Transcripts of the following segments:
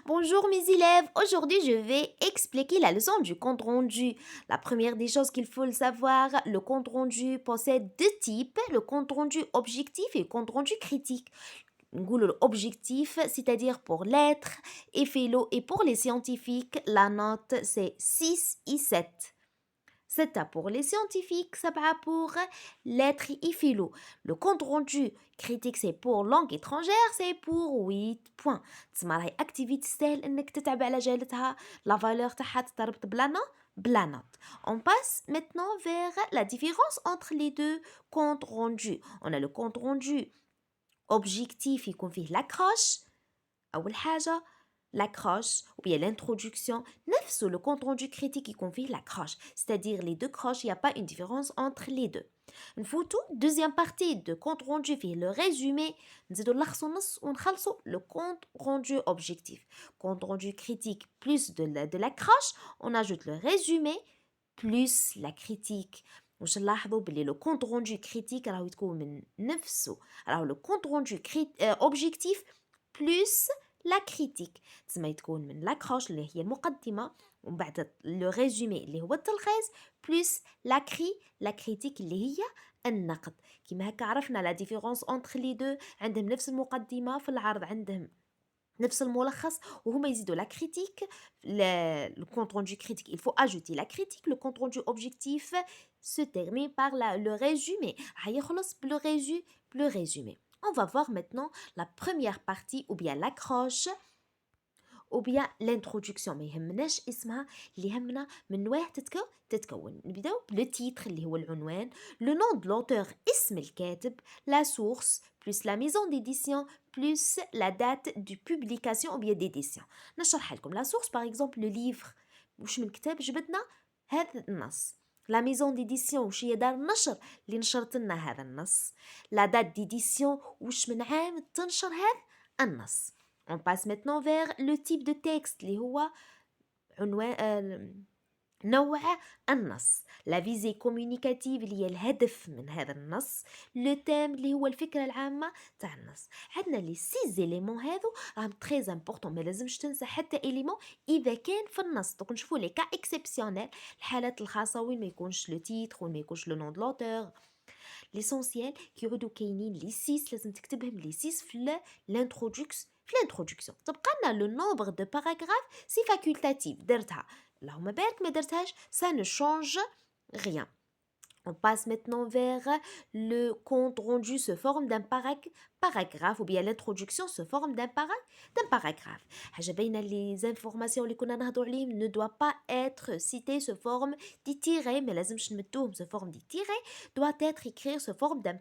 Bonjour mes élèves, aujourd'hui je vais expliquer la leçon du compte rendu. La première des choses qu'il faut le savoir, le compte rendu possède deux types, le compte rendu objectif et le compte rendu critique. نقولوا l'objectif, c'est-à-dire pour lettres et philo et pour les scientifiques, la note c'est 6 et 7. 7 pour les scientifiques, 7 pour lettres et philo. Le compte rendu critique c'est pour langue étrangère, c'est pour 8 points. تسمى راهي activité سهل انك تتعب على جالتها la valeur تاعها تضرب بلا note. On passe maintenant vers la différence entre les deux comptes rendus. On a le compte rendu objectif يكون فيه l'accroche أول حاجة l'accroche ou bien l'introduction نفسه le compte rendu critique يكون فيه l'accroche c'est-à-dire les deux croches il n'y a pas une différence entre les deux نفوتو deuxième partie de compte rendu فيه le résumé نزيدو نلخصو نص ونخلصو le compte rendu objectif compte rendu critique plus de l'accroche on ajoute le résumé plus la critique واش نلاحظوا بلي لو كونت روندو كريتيك راهو تكون من نفسه راهو لو كونت روندو اوبجيكتيف بلس لا كريتيك تسمى تكون من لاكروش اللي هي المقدمه ومن بعد لو ريزومي اللي هو التلخيص بلس لا كريتيك اللي هي النقد كيما هكا عرفنا لا ديفيرونس اونتر لي دو عندهم نفس المقدمه في العرض عندهم نفس الملخص وهما يزيدوا لا critique le compte rendu critique il faut ajouter la critique le compte rendu objectif se termine par le résumé هيخلص le résumé on va voir maintenant la première partie ou bien l'accroche ou bien l'introduction ما يهمناش اسمها اللي يهمنا من واه تتكون نبداو بلو تيتر اللي هو العنوان لو نون دو لوتور اسم الكاتب la source plus la maison d'édition plus la date de publication ou bien d'édition نشرح لكم la source par exemple le livre وش من كتاب جبدنا هذا النص لا ميزون ديديسيون وش هي دار النشر اللي نشرت لنا هذا النص لا دات ديديسيون وش من عام تنشر هذا النص. On passe maintenant vers le type de texte اللي هو عنوان نوع النص لا فيزي كوميونيكاتيف اللي هي الهدف من هذا النص لو تيم اللي هو الفكره العامه تاع النص عندنا لي سي زيليمون هذو راهم تري امبورطون ما لازمش تنسى حتى اليمون اذا كان في النص دوك نشوفوا لي كا اكسبسيونيل الحالات الخاصه وين ما يكونش لو تيتر وين ما يكونش لو نون دو لوتور ليسونسيال كيعودوا كاينين لي سيس لازم تكتبهم لي سيس في الانترودكسيون تبقى لنا لو نومبر دو باراغراف سي فاكولتاتيف درتها اللهم بارك ما درتهاش ça ne change rien. On passe maintenant vers le compte rendu se forme d'un paragraphe ou bien l'introduction se forme d'un paragraphe. حاجة باينة les informations اللي كنا نهضروا عليهم ne doit pas être cité se forme des tirets ما لازمش نمدوهم se forme des tirets doit être écrit se forme d'un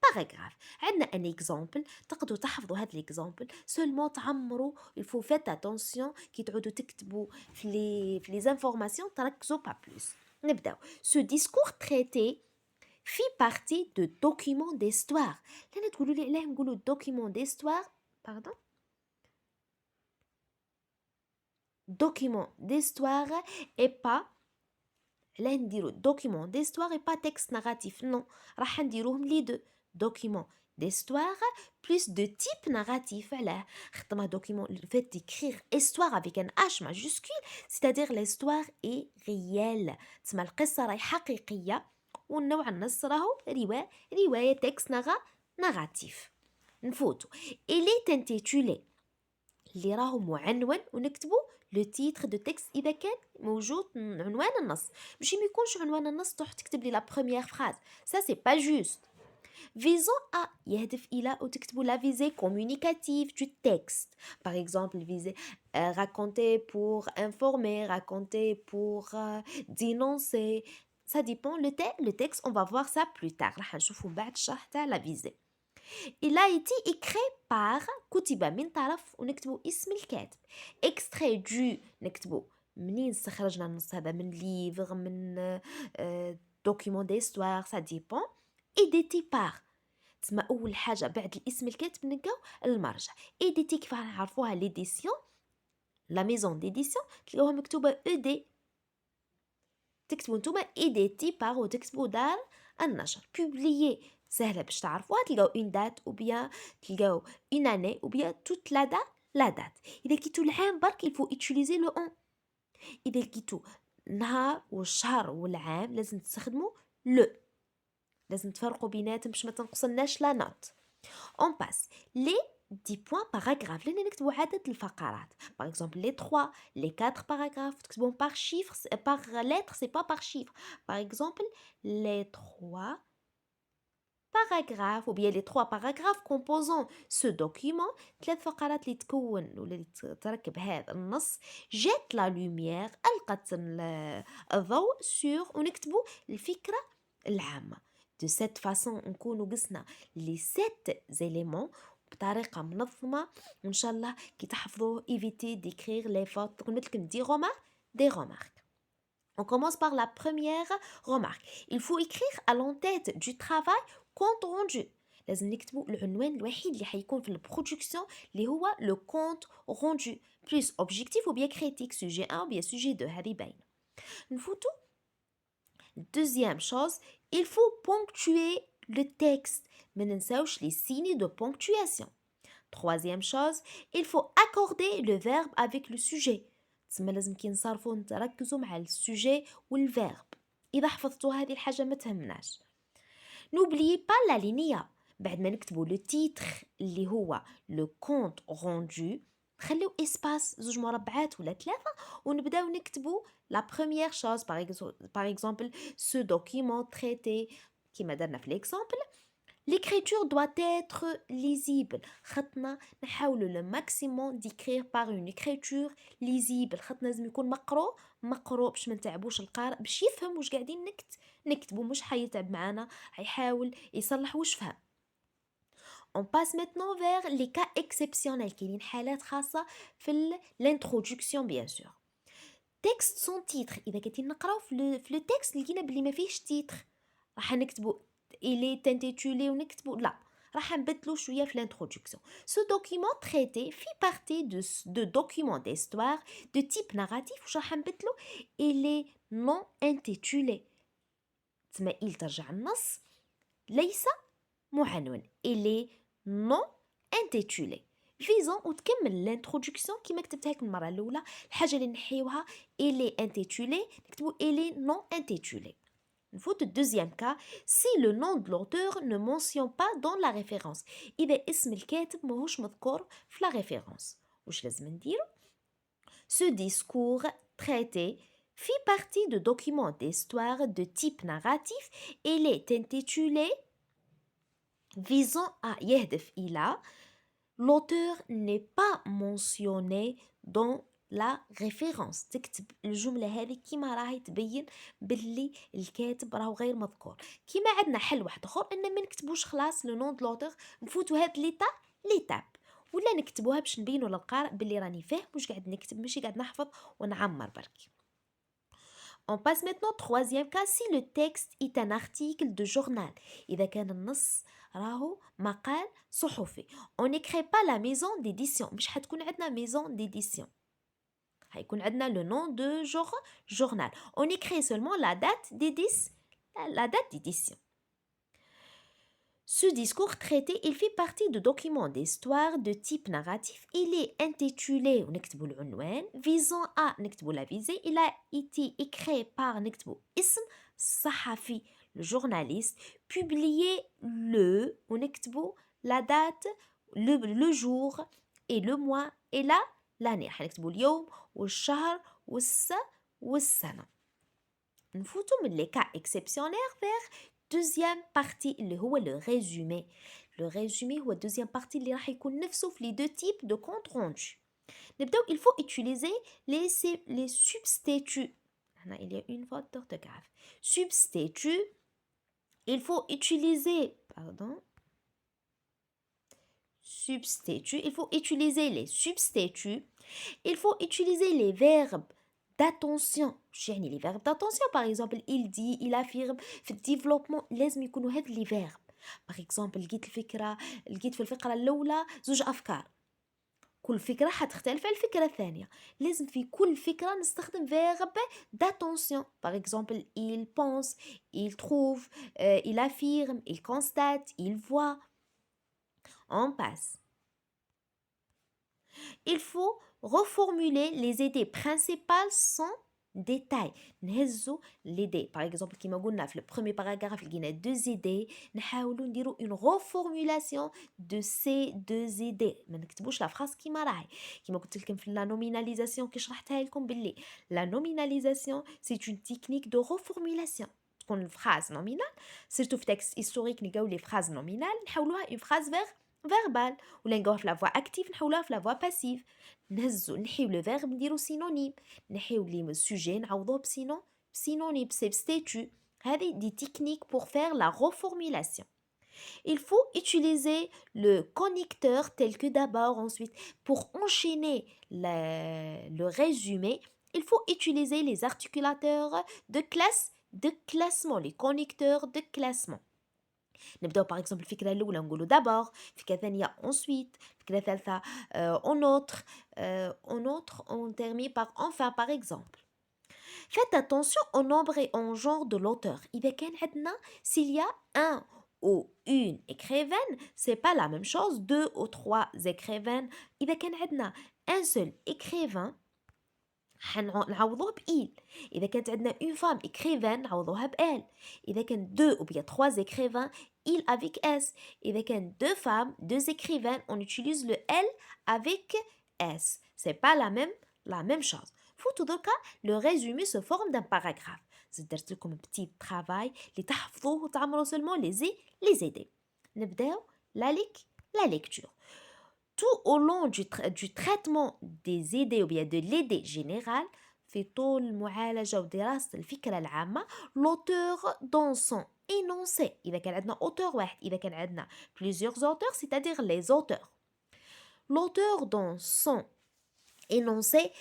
paragraphe. عندنا un exemple تقدروا تحفظوا هذا l'exemple seulement تعمروا il faut faire attention كي تعودوا تكتبوا في les informations تركزوا pas plus. نبداو ce discours traité fit partie de documents d'histoire لأن تقولوا لي علاه نقولوا document d'histoire pardon document d'histoire et pas علاه نديرو document d'histoire et pas texte narratif non راح نديروهم لي دو document d'histoire plus de type narratif علاه خدمة document le fait d'écrire histoire avec un H majuscule c'est-à-dire l'histoire est réelle تسمى القصة راهي حقيقية والنوع النص راهو رواية texte narratif نفوتو il est intitulé اللي راهو معنون ونكتبو لو تيتر دو تكست اذا كان موجود عنوان النص ماشي ما يكونش عنوان النص تروح تكتب لي لا بروميير فراز ça c'est pas juste visant à يهدف الى وتكتبوا la visée communicative du texte par exemple visée raconter pour informer raconter pour dénoncer ça dépend le texte on va voir ça plus tard راح نشوفوا بعد الشرح تاع la visée. Il a été écrit par كتب من طرف ونكتبوا اسم الكاتب extrait du نكتبوا منين استخرجنا النص هذا من ليفر من document d'histoire ça dépend édité par تسمى أول حاجة بعد الاسم الكاتب نلقاو المرجع édité كيف نعرفوها l'édition la maison d'édition تلقاوها مكتوبة ED تكتبوا نتوما édité par وتكتبوا دار النشر publié سهلة باش تعرفوها تلقاو une date ou bien تلقاو une année ou bien toute la date la date. إذا لقيتو العام برك il faut utiliser le on. إذا لقيتو النهار والشهر والعام لازم تستخدموا le. لازم تفرقوا بيناتهم باش ما تنقصلناش لا نوت. On passe les 10 points paragraphes. لأن نكتبوا عدد الفقرات. Par exemple, les 3, les 4 paragraphes. تكتبون par chiffre, par lettre, c'est pas par chiffre. Par exemple, les 3 paragraphes ou bien les 3 paragraphes composant ce document. 3 فقرات اللي تكون ولا اللي تركب هذا النص جات la lumière ألقت الضوء sur ونكتبوا الفكرة العامة. De cette façon نكونوا قسنا les 7 éléments بطريقة منظمة وإن شاء الله كي تحفظوه évitez d'écrire les fautes قلت لكم des remarques. On commence par la première remarque. Il faut écrire à l'entête du travail compte rendu. لازم نكتبوا العنوان الوحيد اللي حيكون في البرودكسيون اللي هو le compte rendu plus objectif ou bien critique sujet 1 ou bien sujet 2 هذه باينة. نفوتوا deuxième chose, il faut ponctuer le texte. ما ننساوش les signes de ponctuation. Troisième chose, il faut accorder le verbe avec le sujet. تسمى لازم كي نصرفوا نركزوا مع السوجي والفيرب. إذا حفظتوا هذه الحاجة ما تهمناش. N'oubliez pas la linéa. بعد ما نكتبوا le titre اللي هو le compte rendu خليو اسباس زوج مربعات ولا 3 ونبداو نكتبوا la première chose par exemple ce document traité كما درنا في l'exemple. L'écriture doit être lisible. خطنا نحاولوا le maximum d'écrire par une écriture lisible. خطنا لازم يكون مقروء باش ما نتعبوش القارئ باش يفهم واش قاعدين نكتبوا مش حيتعب معنا حيحاول يصلح واش فهم. On passe maintenant vers les cas exceptionnels كاينين حالات خاصة في l'introduction bien sûr. Texte sans titre. إذا كنتي نقراو في le texte لقينا بلي ما فيهش titre راح نكتبوا il est intitulé ونكتبوا لا راح نبدلوا شويه في l'introduction. Ce document traité fait partie de documents d'histoire de type narratif واش راح نبدلوا il est non intitulé. تسمى il ترجع النص ليس معنون il est non intitulé. فيزون وتكمل الانترودكسيون كيما كتبتها لك المره الاولى. الحاجه اللي نحيوها il est intitulé نكتبوا il est non intitulé. نفوت الدوزيام كا si le nom de l'auteur ne mentionne pas dans la référence. إذا اسم الكاتب ماهوش مذكور في la référence واش لازم نديرو؟ Ce discours traité fait partie de documents d'histoire de type narratif. Il est intitulé visant à يهدف إلى. L'auteur n'est pas mentionné dans لا ريفيرونس. تكتب الجمله هذه كيما راهي تبين باللي الكاتب راهو غير مذكور. كيما عندنا حل واحد اخر ان ما نكتبوش خلاص لو نون دو لوتور نفوتوا هاد ليتاب ولا نكتبوها باش نبينوا للقارئ باللي راني فاهم واش قاعد نكتب ماشي قاعد نحفظ ونعمر برك. On passe maintenant troisième cas si le texte est un article de journal. إذا كان النص راهو مقال صحفي. On n'écrit pas la maison d'édition. مش حتكون عندنا maison d'édition. هيكون عندنا le nom de journal. On écrit seulement la date d'édition. Ce discours traité, il fait partie de documents d'histoire de type narratif. Il est intitulé ونكتبوا العنوان visant à نكتبوا la visée. Il a été écrit par نكتبوا اسم الصحفي le journaliste publié le ونكتبوا la date le jour et le mois et l'année. حنكتبوا اليوم والشهر والسنة. نفوتوا من les cas exceptionnels vers deuxième partie اللي هو le résumé. Le résumé هو deuxième partie اللي راح يكون نفسه في les deux types de compte rendu. نبداو il faut utiliser les substituts. هنا il y a une faute d'orthographe. Substitut. Il faut utiliser substitut. Il faut utiliser les substituts. Il faut utiliser les verbes d'attention. يعني les verbes d'attention par exemple il dit il affirme في الديفلوبمون لازم يكونوا هاد لي فيرب. par exemple لقيت في الفقرة الأولى زوج أفكار كل فكرة حتختلف عن الفكرة الثانية. لازم في كل فكرة نستخدم verbe d'attention. par exemple il pense, il trouve, il affirme, il constate, il voit. On passe. Il faut reformuler les idées principales sans détail. نهزو l'idée. Par exemple, كما قلنا في le premier paragraphe, لقينا deux idées. نحاولوا نديروا une reformulation de ces deux idées. ما نكتبوش la phrase كما راهي. كما قلت لكم في la nominalisation كي شرحتها لكم باللي la nominalisation c'est une technique de reformulation. تكون الفراز nominale surtout في texte historique نلقاو les phrases nominales نحولوها une phrase verbale ولا نلقاوها في la voix active نحولوها في la voix passive. نحيو le verbe نديرو synonyme نحيو لي sujet نعوضوه synonyme substitut. هذه des techniques pour faire la reformulation. Il faut utiliser le connecteur tel que d'abord. Ensuite, pour enchaîner le résumé, il faut utiliser les articulateurs de classement, les connecteurs de classement. نبداو par exemple الفكرة الأولى نقولوا d'abord، الفكرة الثانية ensuite، الفكرة الثالثة en autre on termine par enfin par exemple. Faites attention au nombre et au genre de l'auteur. إذا كان عندنا s'il y a un ou une écrivaine c'est pas la même chose deux ou trois écrivaines. إذا كان عندنا un seul écrivain نعوضوه بإل. إذا كانت عندنا une femme écrivaine نعوضوها بإل. إذا كان deux ou bien trois écrivains il avec S. إذا كان deux femmes deux écrivaines on utilise le L avec S. C'est pas la même chose. Pour tout le cas le résumé se forme d'un paragraphe. درت لكم petit travail لتحفظوه وتعملوا seulement les idées. نبداو la lecture. Tout au long du traitement des idées ou bien de l'idée générale في طول المعالجة ودراسة الفكرة العامة l'auteur dans son énoncé. إذا كان عندنا auteur واحد إذا كان عندنا plusieurs auteurs c'est-à-dire les auteurs. L'auteur dans son énoncé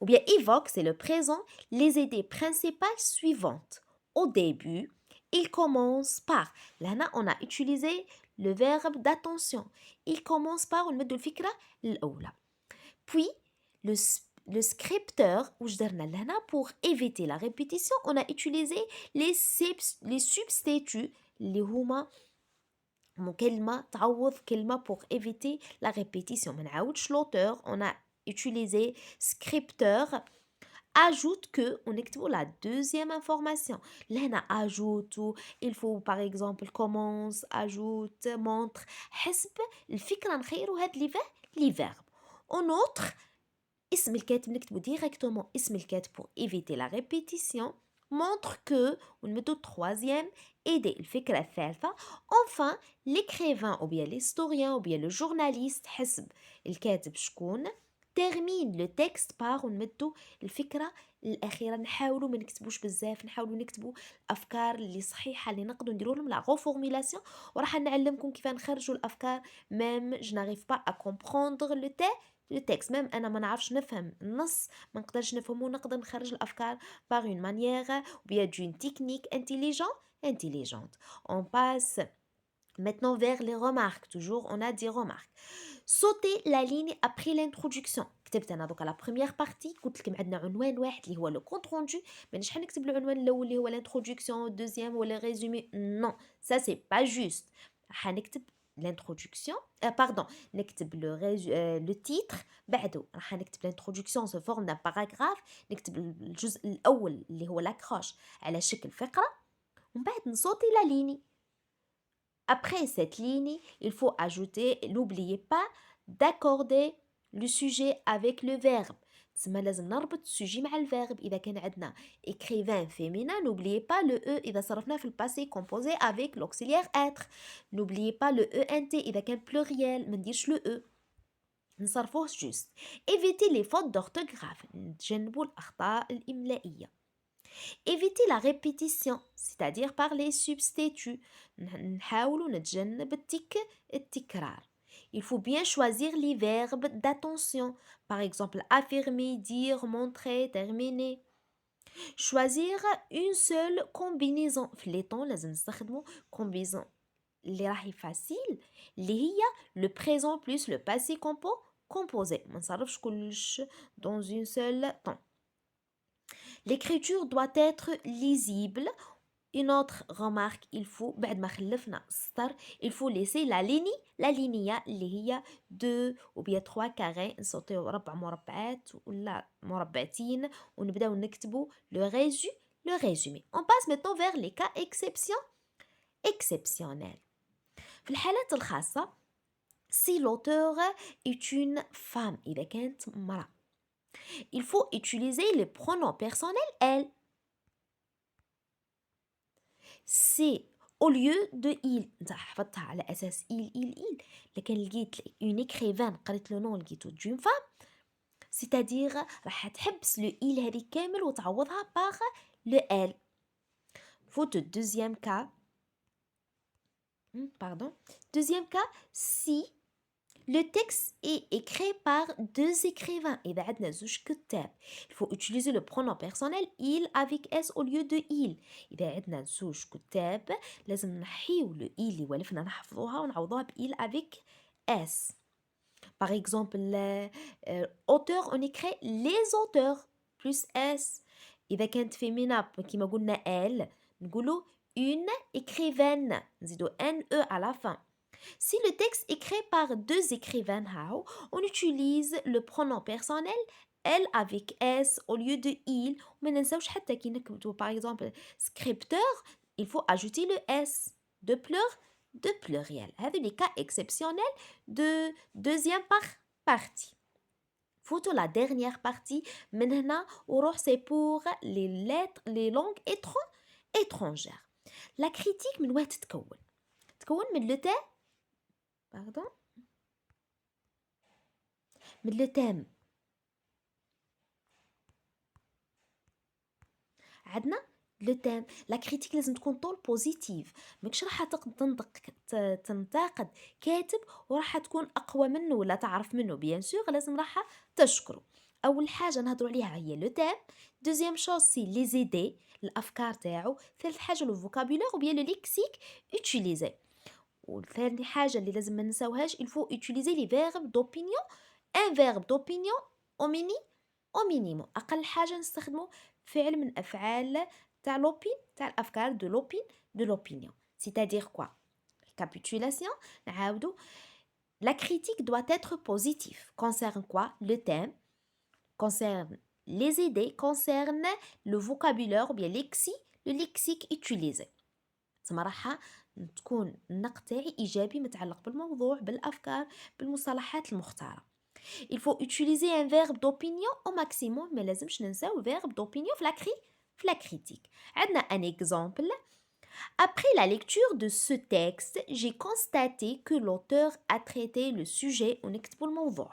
ou bien évoque, c'est le présent, les idées principales suivantes. Au début, il commence par. Là, on a utilisé le verbe d'attention. Il commence par ونمدوا الفكرة الأولى. Puis, le scripteur, pour éviter la répétition, on a utilisé les substituts اللي هما كلمة تعوض كلمة pour éviter la répétition. ما نعاودش l'auteur, on a utilisé scripteur. Ajoute que on écrit la deuxième information. Là, ajoute, il faut par exemple commence, ajoute, montre. حسب الفكرة نخيروا هاد les verbes. En outre, اسم الكاتب نكتبو directement اسم الكاتب pour éviter la répétition. Montre que ونمدو troisième aider الفكرة الثالثة. Enfin, l'écrivain ou bien l'historien ou bien le journaliste حسب الكاتب شكون termine le texte par ونمدو الفكرة الأخيرة. نحاولوا ما نكتبوش بزاف نحاولوا نكتبوا الأفكار اللي صحيحة اللي نقدروا نديروا لهم لا reformulation وراح نعلمكم كيف نخرجوا الأفكار. même je n'arrive pas à comprendre le texte même أنا ما نعرفش نفهم النص ما نقدرش نفهمه نقدر نخرج الأفكار par une manière ou bien d'une technique intelligente. On passe maintenant vers les remarques. Toujours on a des remarques. Sautez la ligne après l'introduction. كتبت انا دوكا لا première partie قلت لكم عندنا عنوان واحد اللي هو لو كونت روندو. مانيش حنكتب العنوان الاول اللي هو l'introduction deuxième ولا résumé. Non, ça c'est pas juste. حنكتب l'introduction pardon نكتب le titre بعده راح نكتب l'introduction sous forme d'un paragraphe. نكتب الجزء الاول اللي هو لاكروش على شكل فقرة ومن بعد نصوتي la ligne. Après cette ligne, il faut ajouter, n'oubliez pas d'accorder le sujet avec le verbe. تسمى لازم نربط sujet مع الverbe. إذا كان عندنا écrivain féminin, n'oubliez pas le E إذا صرفناه في passé composé avec l'auxiliaire être. N'oubliez pas le ENT إذا كان pluriel, ما نديرش le E. نصرفوه juste. Évitez les fautes d'orthographe. نتجنبوا الأخطاء الإملائية. Éviter la répétition, c'est-à-dire par les substituts. نحاولوا نتجنب التكرار. Il faut bien choisir les verbes d'attention. Par exemple, affirmer, dire, montrer, terminer. Choisir une seule combinaison. في les temps لازم نستخدموا combinaison اللي راهي facile اللي هي le présent plus le passé composé. ما نصرفش كلش dans une seule temps. L'écriture doit être lisible Une autre remarque, il faut بعد ما خلفنا السطر il faut laisser la ligne اللي هي 2 ou bien 3 carrés نصوتيو 4 مربعات ولا مربعتين ونبداو نكتبو le résumé. On passe maintenant vers les cas exceptionnels. في الحالات الخاصة si l'auteur est une femme إذا كانت امرأة il faut utiliser le pronom personnel elle. C'est au lieu de il انت حفظتها على اساس il لكن لقيت une écrivaine قريت لو نون لقيتو d'une femme c'est-à-dire راح تحبس لو il هذه كامل وتعوضها par le elle. Faute deuxième cas pardon deuxième cas si le texte est écrit par deux écrivains إذا عندنا زوج كتاب il faut utiliser le pronom personnel il avec s au lieu de il. إذا عندنا زوج كتاب لازم نحيو le il اللي ولفنا نحفظوها ونعوضوها ب il avec s. Par exemple auteur on écrit les auteurs plus s. إذا كانت féminin كما قلنا elle نقولوا une écrivaine نزيدو ne à la fin. Si le texte est créé par deux écrivains, on utilise le pronom personnel elle avec s au lieu de il. Par exemple, scripteur, il faut ajouter le s de pluriel. C'est les cas exceptionnels de deuxième partie. Photo la dernière partie, maintenant, c'est pour les lettres, les langues étrangères. La critique, من وين تتكون من le thème pardon من le thème عندنا le thème. La critique لازم تكون طول بوزيتيف ماكش راح تنتقد كاتب وراح تكون اقوى منه ولا تعرف منه بيان سور لازم راح تشكره. اول حاجه نهضروا عليها هي لو تيم. دوزيام شوز سي لي زيدي الافكار تاعو. ثالث حاجه لو فوكابولير او بيان لو ليكسيك utiliser. والثاني حاجة اللي لازم ما نساوهاش il faut utiliser les verbes d'opinion. un verbe d'opinion au minimum أقل حاجة نستخدمه فعل من أفعال تاع l'opinion تاع الأفكار de l'opinion. C'est-à-dire quoi? Récapitulation نعاودو. La critique doit être positive. Concerne quoi? Le thème. Concerne les idées. Concerne le vocabulaire ou bien le lexique utilisé. تسمى راح تكون النقد تاعي إيجابي متعلق بالموضوع بالأفكار بالمصطلحات المختارة. Il faut utiliser un verbe d'opinion au maximum ما لازمش ننساو verbe d'opinion في la critique. عندنا un exemple. Après la lecture de ce texte, j'ai constaté que l'auteur a traité le sujet ونكتبوا الموضوع.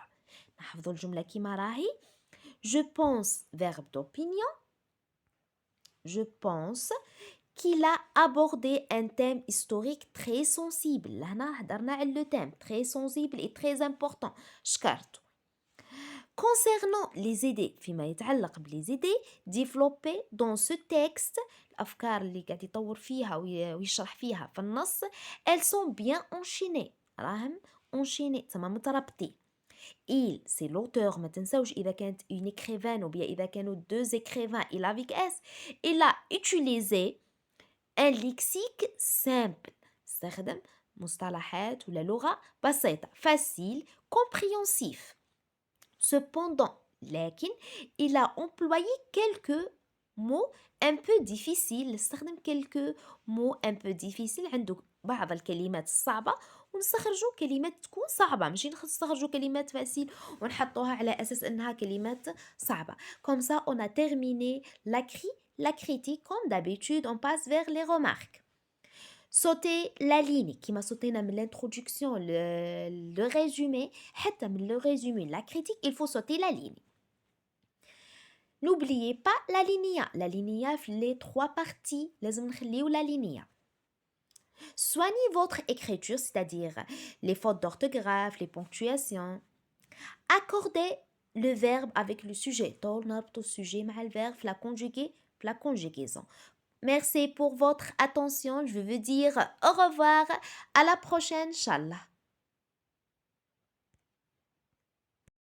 نحفظوا الجملة كيما راهي. Je pense verbe d'opinion. Je pense qu'il a abordé un thème historique très sensible. لهنا هدرنا على le thème très sensible et très important. شكرتو. Concernant les idées فيما يتعلق بليز idées développées dans ce texte الأفكار اللي قاعد يطور فيها ويشرح فيها في النص elles sont bien enchaînées. راهم enchaînées تسمى مترابطين. Il, c'est l'auteur, ما تنساوش إذا كانت une écrivaine ou bien إذا كانوا deux écrivains il avec s il a utilisé un lexique simple. استخدم مصطلحات ولا لغة بسيطة facile compréhensif. Cependant لكن il a employé quelques mots un peu difficiles. استخدم quelques mots un peu difficiles. عنده بعض الكلمات الصعبة ونستخرجوا كلمات تكون صعبة ماشي نستخرجوا كلمات فاسيل ونحطوها على أساس أنها كلمات صعبة. Comme ça on a terminé la critique. Comme d'habitude on passe vers les remarques. Sauter la ligne كما صوتينا من l'introduction le résumé حتى من le résumé la critique il faut sauter la ligne. N'oubliez pas la linéa. La linéa في les trois parties لازم نخليو la linéa. Soignez votre écriture, c'est-à-dire les fautes d'orthographe, les ponctuations. Accordez le verbe avec le sujet. طول نربطو الsujet مع الverbe في la conjugaison. Merci pour votre attention. Je veux dire au revoir. À la prochaine, Inch'Allah.